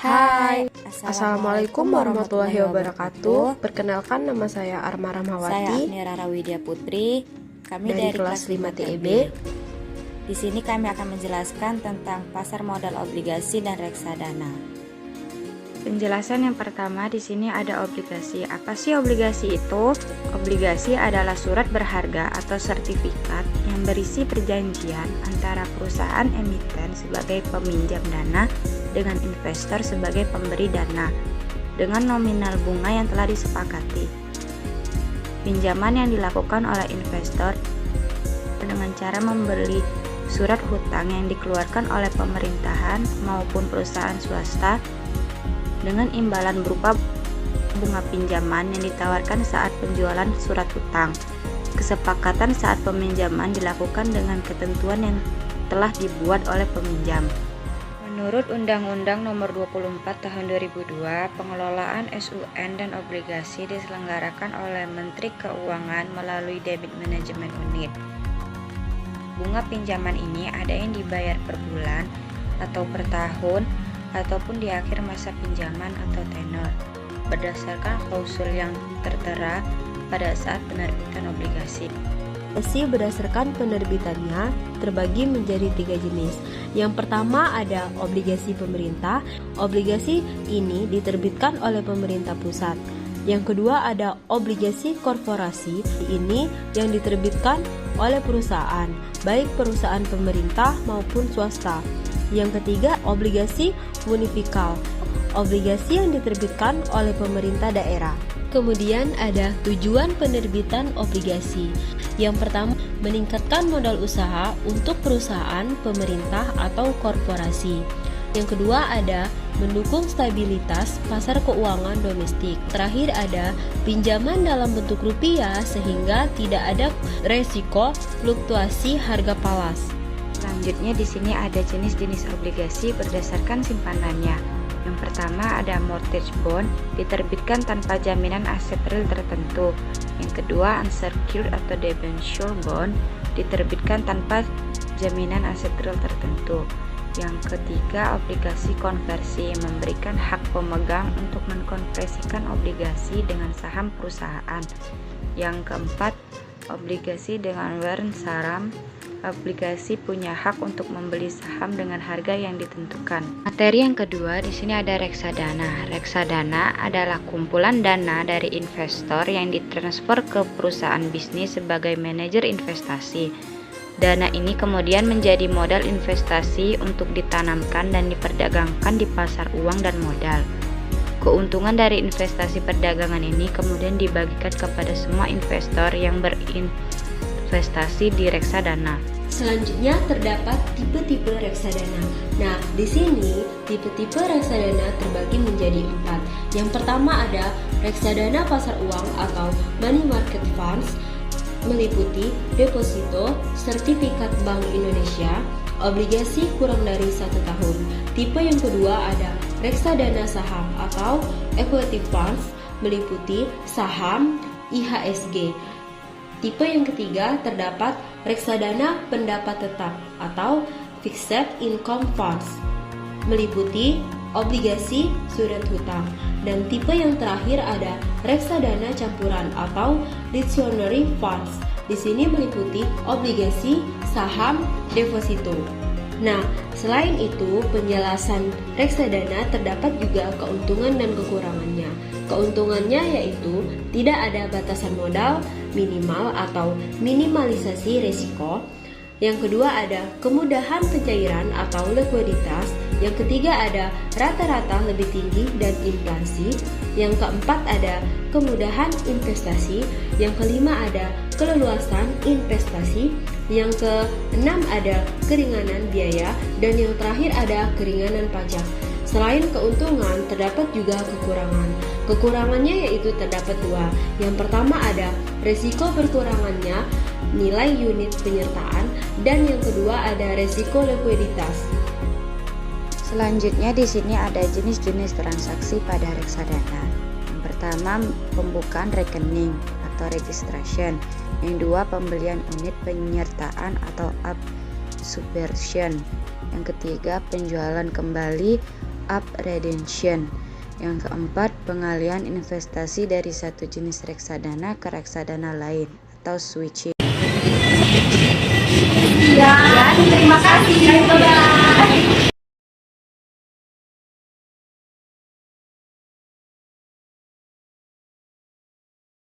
Hai, Assalamualaikum warahmatullahi wabarakatuh. Perkenalkan, nama saya Arma Saya Rahmawati Agni Rara Widya Putri. Kami dari dari kelas 5 TEB. Di sini kami akan menjelaskan tentang pasar modal obligasi dan reksadana. Penjelasan yang pertama, di sini ada obligasi. Apa sih obligasi itu? Obligasi adalah surat berharga atau sertifikat yang berisi perjanjian antara perusahaan emiten sebagai peminjam dana dengan investor sebagai pemberi dana dengan nominal bunga yang telah disepakati. Pinjaman yang dilakukan oleh investor dengan cara membeli surat hutang yang dikeluarkan oleh pemerintahan maupun perusahaan swasta dengan imbalan berupa bunga pinjaman yang ditawarkan saat penjualan surat hutang. Kesepakatan saat peminjaman dilakukan dengan ketentuan yang telah dibuat oleh peminjam. Menurut Undang-Undang Nomor 24 Tahun 2002, pengelolaan SUN dan obligasi diselenggarakan oleh Menteri Keuangan melalui Debit Management Unit. Bunga pinjaman ini ada yang dibayar per bulan atau per tahun ataupun di akhir masa pinjaman atau tenor, berdasarkan klausul yang tertera pada saat penerbitan obligasi. Obligasi berdasarkan penerbitannya terbagi menjadi 3 jenis. Yang pertama ada obligasi pemerintah. Obligasi ini diterbitkan oleh pemerintah pusat. Yang kedua ada obligasi korporasi. Ini yang diterbitkan oleh perusahaan, baik perusahaan pemerintah maupun swasta. Yang ketiga, obligasi munifikal, obligasi yang diterbitkan oleh pemerintah daerah. Kemudian ada tujuan penerbitan obligasi. Yang pertama, meningkatkan modal usaha untuk perusahaan, pemerintah, atau korporasi. Yang kedua ada mendukung stabilitas pasar keuangan domestik. Terakhir ada pinjaman dalam bentuk rupiah sehingga tidak ada resiko fluktuasi harga falas. Selanjutnya di sini ada jenis-jenis obligasi berdasarkan simpanannya. Yang pertama ada mortgage bond, diterbitkan tanpa jaminan aset real tertentu. Yang kedua unsecured atau debenture bond, diterbitkan tanpa jaminan aset real tertentu. Yang ketiga obligasi konversi, memberikan hak pemegang untuk mengkonversikan obligasi dengan saham perusahaan. Yang keempat obligasi dengan warrant saham, obligasi punya hak untuk membeli saham dengan harga yang ditentukan. Materi yang kedua, di sini ada reksadana. Reksadana adalah kumpulan dana dari investor yang ditransfer ke perusahaan bisnis sebagai manajer investasi. Dana ini kemudian menjadi modal investasi untuk ditanamkan dan diperdagangkan di pasar uang dan modal. Keuntungan dari investasi perdagangan ini kemudian dibagikan kepada semua investor yang berinvestasi di reksadana. Selanjutnya terdapat tipe-tipe reksadana. Nah, di sini tipe-tipe reksadana terbagi menjadi 4. Yang pertama ada reksadana pasar uang atau money market funds, meliputi deposito, sertifikat Bank Indonesia, obligasi kurang dari 1 tahun. Tipe yang kedua ada reksadana saham atau equity funds, meliputi saham, IHSG. Tipe yang ketiga terdapat reksadana pendapat tetap atau fixed income funds, meliputi obligasi, surat hutang. Dan tipe yang terakhir ada reksadana campuran atau dictionary funds. Di sini meliputi obligasi, saham, deposito. Nah, selain itu penjelasan reksadana terdapat juga keuntungan dan kekurangannya. Keuntungannya yaitu tidak ada batasan modal minimal atau minimalisasi risiko. Yang kedua ada kemudahan pencairan atau likuiditas. Yang ketiga ada rata-rata lebih tinggi dan inflasi. Yang keempat ada kemudahan investasi. Yang kelima ada keleluasan investasi. Yang keenam ada keringanan biaya. Dan yang terakhir ada keringanan pajak. Selain keuntungan, terdapat juga kekurangan. Kekurangannya yaitu terdapat 2. Yang pertama ada resiko berkurangannya nilai unit penyertaan, dan yang kedua ada resiko likuiditas. Selanjutnya di sini ada jenis-jenis transaksi pada reksadana. Yang pertama pembukaan rekening atau registration. Yang dua pembelian unit penyertaan atau subversion. Yang ketiga penjualan kembali up redemption. Yang keempat, pengalihan investasi dari satu jenis reksadana ke reksadana lain atau switching. Terima kasih. Bye-bye.